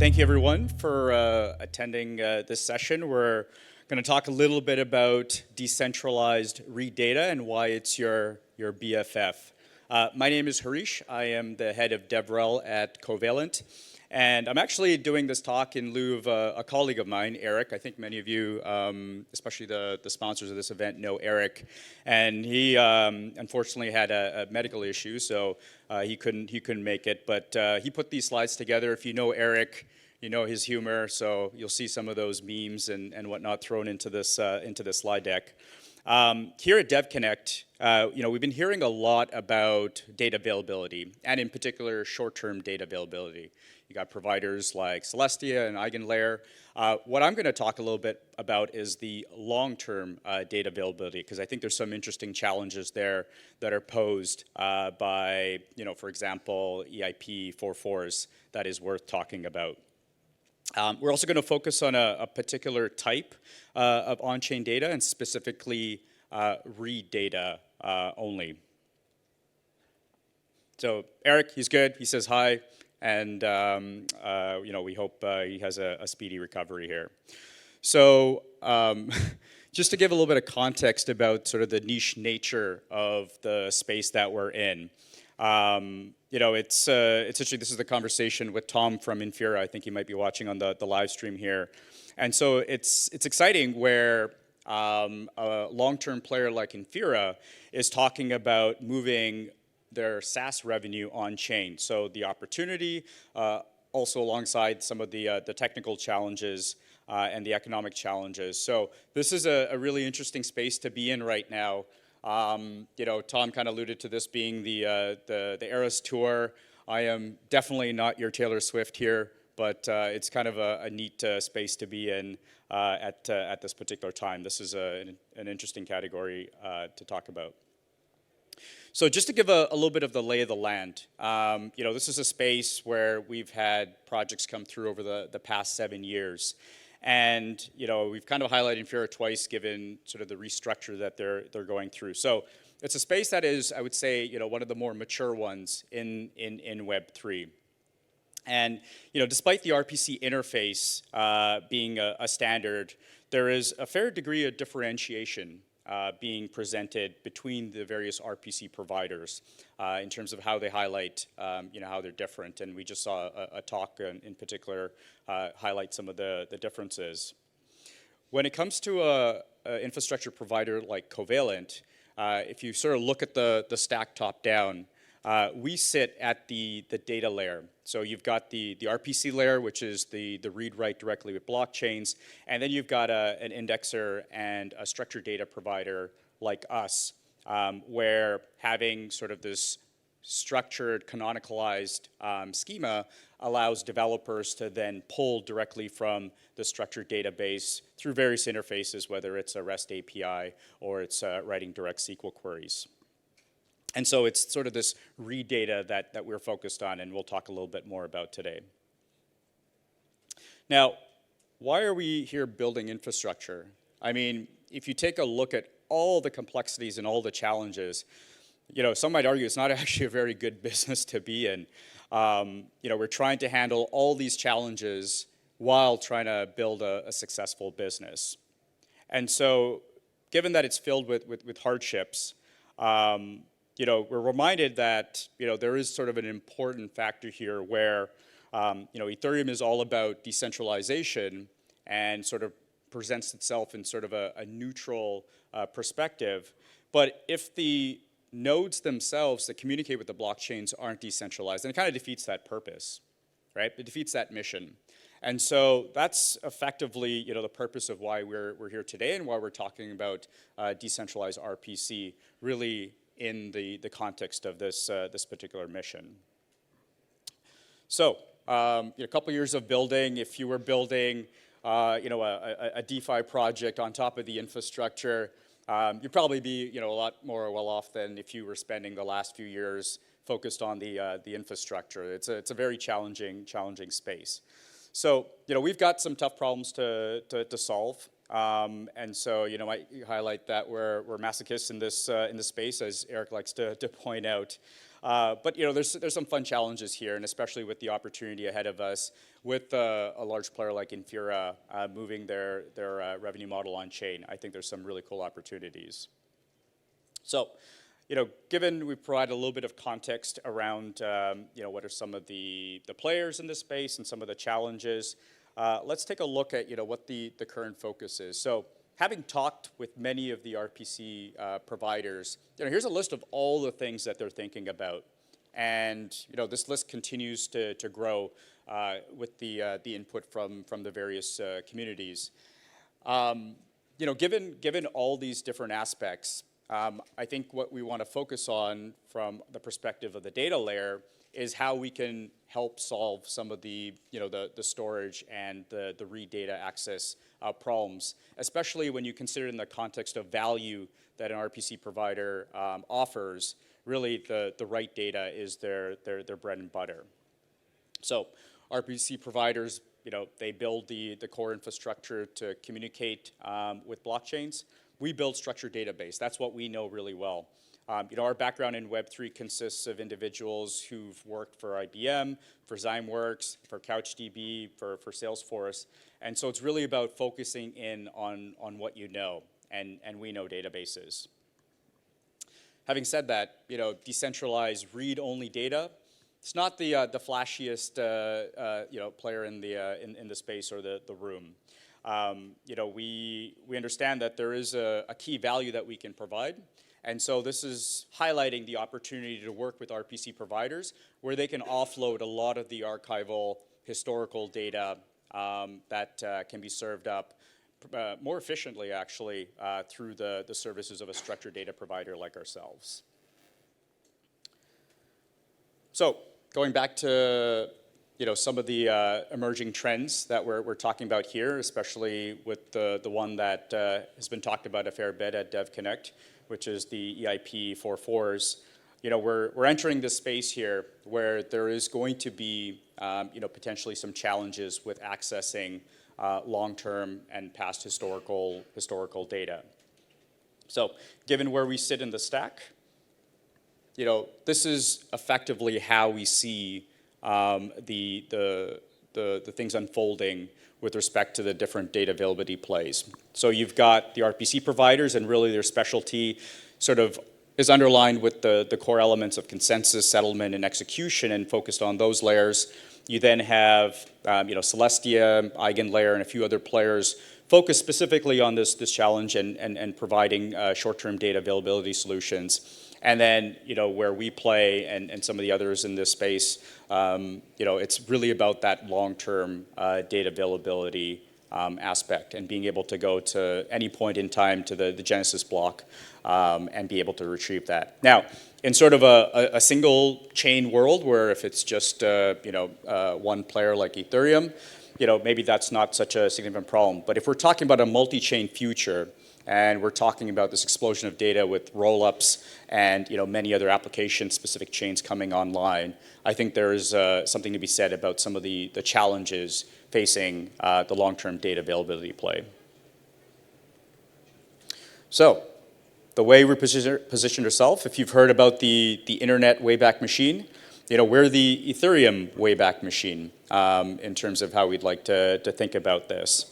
Thank you everyone for attending this session. We're going to talk a little bit about decentralized read data and why it's your BFF. My name is Harish. I am the head of DevRel at Covalent. And I'm actually doing this talk in lieu of a colleague of mine, Eric. I think many of you, especially the sponsors of this event, know Eric. And he unfortunately had a medical issue, so he couldn't make it. But he put these slides together. If you know Eric, you know his humor, so you'll see some of those memes and whatnot thrown into this slide deck. Here at Devconnect, we've been hearing a lot about data availability, and in particular, short-term data availability. You got providers like Celestia and EigenLayer. What I'm going to talk a little bit about is the long-term data availability, because I think there's some interesting challenges there that are posed by, for example, EIP 4.4s that is worth talking about. We're also going to focus on a particular type of on-chain data, and specifically read data only. So Eric, he's good. He says hi, and we hope he has a speedy recovery here. So just to give a little bit of context about sort of the niche nature of the space that we're in. It's actually, this is the conversation with Tom from Infra. I think he might be watching on the live stream here. And so it's exciting where a long-term player like Infra is talking about moving their SaaS revenue on-chain. So the opportunity, also alongside some of the technical challenges and the economic challenges. So this is a really interesting space to be in right now. Tom kind of alluded to this being the Eras Tour. I am definitely not your Taylor Swift here, but it's kind of a neat space to be in at this particular time. This is an interesting category to talk about. So just to give a little bit of the lay of the land, this is a space where we've had projects come through over the past 7 years. And we've kind of highlighted Infra twice, given sort of the restructure that they're going through. So it's a space that is, I would say, one of the more mature ones in Web3. And despite the RPC interface being a standard, there is a fair degree of differentiation being presented between the various RPC providers in terms of how they highlight, how they're different. And we just saw a talk in particular highlight some of the differences. When it comes to an infrastructure provider like Covalent, if you sort of look at the stack top down, we sit at the data layer. So you've got the RPC layer, which is the read-write directly with blockchains, and then you've got an indexer and a structured data provider like us, where having sort of this structured, canonicalized schema allows developers to then pull directly from the structured database through various interfaces, whether it's a REST API or it's writing direct SQL queries. And so it's sort of this read data that we're focused on, and we'll talk a little bit more about today. Now, why are we here building infrastructure? I mean, if you take a look at all the complexities and all the challenges, some might argue it's not actually a very good business to be in. We're trying to handle all these challenges while trying to build a successful business. And so, given that it's filled with hardships, we're reminded that there is sort of an important factor here where Ethereum is all about decentralization and sort of presents itself in sort of a neutral perspective. But if the nodes themselves that communicate with the blockchains aren't decentralized, then it kind of defeats that purpose, right? It defeats that mission. And so that's effectively the purpose of why we're here today and why we're talking about decentralized RPC, really in the context of this particular mission. So a couple years of building. If you were building a DeFi project on top of the infrastructure, you'd probably be a lot more well off than if you were spending the last few years focused on the infrastructure. It's a very challenging space. So we've got some tough problems to solve. And so, I highlight that we're masochists in this space, as Eric likes to point out. But there's some fun challenges here, and especially with the opportunity ahead of us with a large player like Infra moving their revenue model on chain. I think there's some really cool opportunities. So, given we provide a little bit of context around, what are some of the players in this space and some of the challenges, let's take a look at, what the current focus is. So, having talked with many of the RPC providers, here's a list of all the things that they're thinking about. And, this list continues to grow with the input from the various communities. Given all these different aspects, I think what we want to focus on from the perspective of the data layer is how we can help solve some of the storage and the read data access problems, especially when you consider in the context of value that an RPC provider offers. Really, the right data is their bread and butter. So RPC providers, they build the core infrastructure to communicate with blockchains. We build structured database. That's what we know really well. Our background in Web3 consists of individuals who've worked for IBM, for Zymeworks, for CouchDB, for Salesforce. And so it's really about focusing in on what you know, and we know databases. Having said that, decentralized read-only data, it's not the flashiest player in the space or the room. We understand that there is a key value that we can provide. And so this is highlighting the opportunity to work with RPC providers where they can offload a lot of the archival historical data that can be served up more efficiently, actually, through the services of a structured data provider like ourselves. So going back to some of the emerging trends that we're talking about here, especially with the one that has been talked about a fair bit at Devconnect, which is the EIP 4.4s. We're entering this space here where there is going to be potentially some challenges with accessing long-term and past historical data. So given where we sit in the stack, this is effectively how we see the things unfolding with respect to the different data availability plays. So you've got the RPC providers, and really their specialty sort of is underlined with the core elements of consensus, settlement, and execution, and focused on those layers. You then have Celestia, EigenLayer, and a few other players focused specifically on this challenge and providing short-term data availability solutions. And then, where we play and some of the others in this space, it's really about that long-term data availability aspect and being able to go to any point in time to the Genesis block and be able to retrieve that. Now, in sort of a single chain world where if it's just, one player like Ethereum, maybe that's not such a significant problem. But if we're talking about a multi-chain future, and we're talking about this explosion of data with roll-ups and many other application-specific chains coming online, I think there is something to be said about some of the challenges facing the long-term data availability play. So, the way we position ourselves, if you've heard about the internet Wayback Machine, we're the Ethereum Wayback Machine in terms of how we'd like to think about this.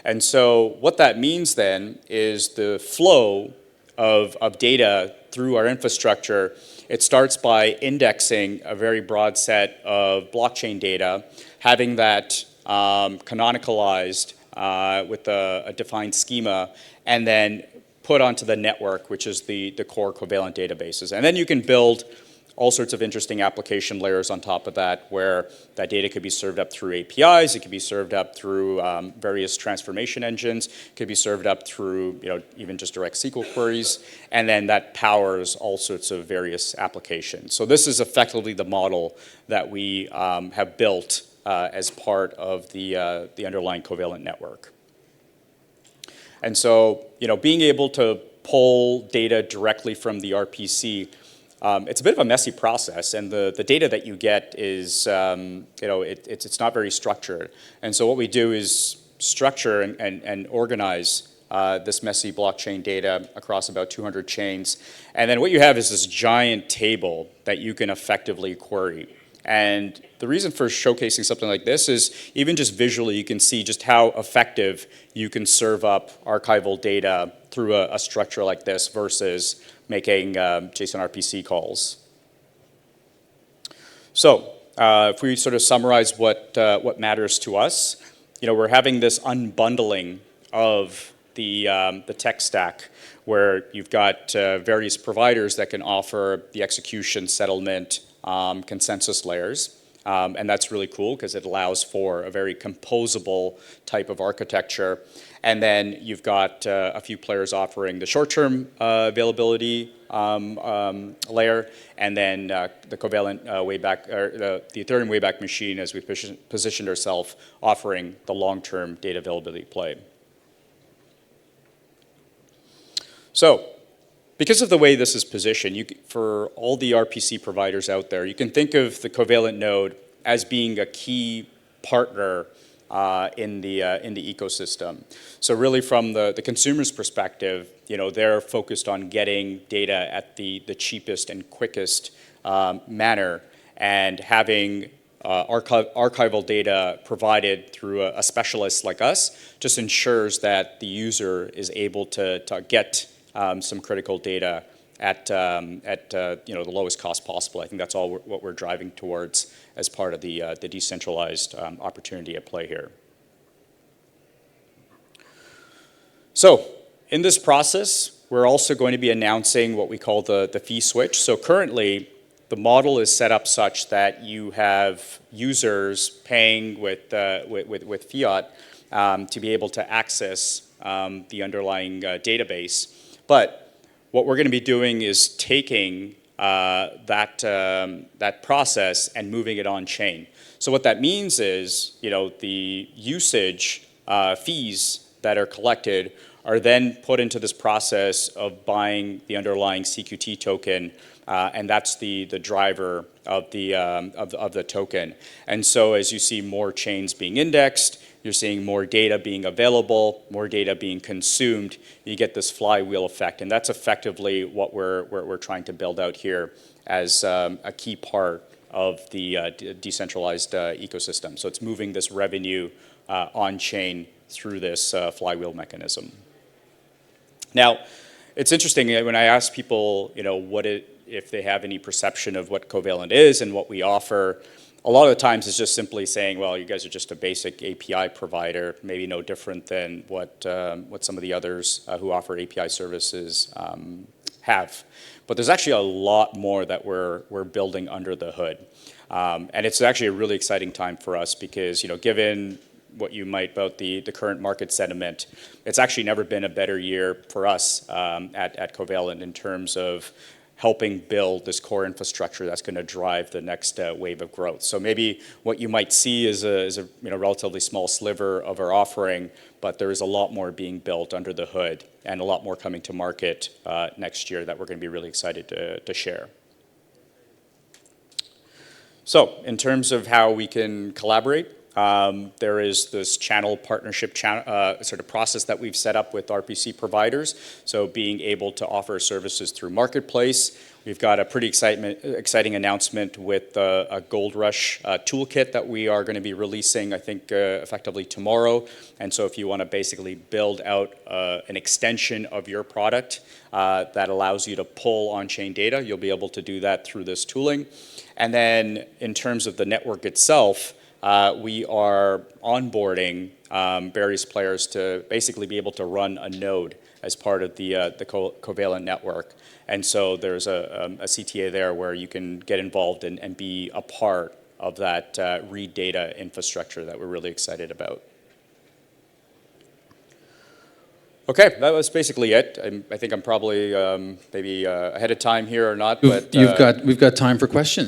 And so what that means then is the flow of data through our infrastructure. It starts by indexing a very broad set of blockchain data, having that canonicalized with a defined schema, and then put onto the network, which is the core Covalent databases. And then you can build all sorts of interesting application layers on top of that, where that data could be served up through APIs, it could be served up through various transformation engines, it could be served up through even just direct SQL queries, and then that powers all sorts of various applications. So this is effectively the model that we have built as part of the underlying Covalent network. And so, being able to pull data directly from the RPC, it's a bit of a messy process, and the data that you get is, it's not very structured. And so what we do is structure and organize this messy blockchain data across about 200 chains. And then what you have is this giant table that you can effectively query. And the reason for showcasing something like this is even just visually, you can see just how effective you can serve up archival data through a structure like this versus making JSON RPC calls. So if we sort of summarize what matters to us, we're having this unbundling of the tech stack where you've got various providers that can offer the execution, settlement, consensus layers. And that's really cool because it allows for a very composable type of architecture. And then you've got a few players offering the short-term availability layer, and then the Covalent Wayback, or the Ethereum Wayback Machine, as we positioned ourselves, offering the long-term data availability play. So, because of the way this is positioned, for all the RPC providers out there, you can think of the Covalent node as being a key partner in the ecosystem. So really from the consumer's perspective, they're focused on getting data at the cheapest and quickest manner, and having archival data provided through a specialist like us just ensures that the user is able to get some critical data at the lowest cost possible. I think that's all what we're driving towards as part of the decentralized opportunity at play here. So in this process, we're also going to be announcing what we call the fee switch. So currently, the model is set up such that you have users paying with fiat to be able to access the underlying database. But what we're going to be doing is taking that process and moving it on chain. So what that means is, the usage fees that are collected are then put into this process of buying the underlying CQT token, and that's the driver of the token. And so as you see more chains being indexed, you're seeing more data being available, more data being consumed. You get this flywheel effect, and that's effectively what we're trying to build out here as a key part of the decentralized ecosystem. So it's moving this revenue on chain through this flywheel mechanism. Now, it's interesting when I ask people, if they have any perception of what Covalent is and what we offer. A lot of the times it's just simply saying, well, you guys are just a basic API provider, maybe no different than what some of the others who offer API services have. But there's actually a lot more that we're building under the hood. And it's actually a really exciting time for us because, given what you might about the current market sentiment, it's actually never been a better year for us at Covalent in terms of helping build this core infrastructure that's going to drive the next wave of growth. So maybe what you might see is a relatively small sliver of our offering, but there is a lot more being built under the hood and a lot more coming to market next year that we're going to be really excited to share. So in terms of how we can collaborate, there is this channel partnership sort of process that we've set up with RPC providers. So being able to offer services through Marketplace. We've got a pretty exciting announcement with a Gold Rush toolkit that we are going to be releasing, I think, effectively tomorrow. And so if you want to basically build out an extension of your product that allows you to pull on-chain data, you'll be able to do that through this tooling. And then in terms of the network itself, we are onboarding various players to basically be able to run a node as part of the Covalent network. And so there's a CTA there where you can get involved and be a part of that read data infrastructure that we're really excited about. Okay, that was basically it. I think I'm probably maybe ahead of time here or not. But we've got time for questions.